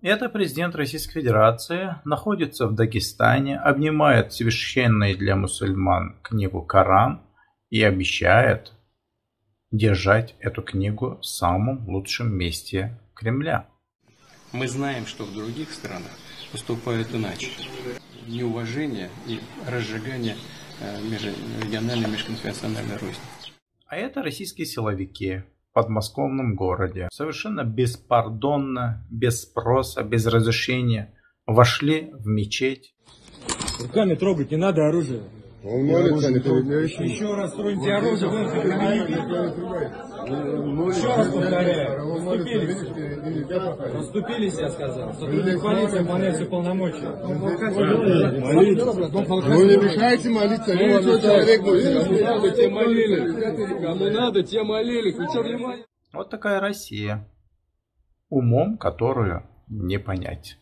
Это президент Российской Федерации находится в Дагестане, обнимает священную для мусульман книгу Коран и обещает держать эту книгу в самом лучшем месте Кремля. Мы знаем, что в других странах поступают иначе. Неуважение и разжигание межрегиональной, межконфессиональной розни. А это российские силовики в подмосковном городе. Совершенно беспардонно, без спроса, без разрешения вошли в мечеть. Руками трогать не надо оружие. Он молится, не трогает. Еще раз троньте оружие, вы Еще раз повторяю. Расступились, я сказал. Сотрудник полиции выполняет все полномочия. Вы не мешаете молиться, видите, человек надо, те молили. Кому надо, те молили. Ключа внимания. Вот такая Россия. Умом, которую не понять.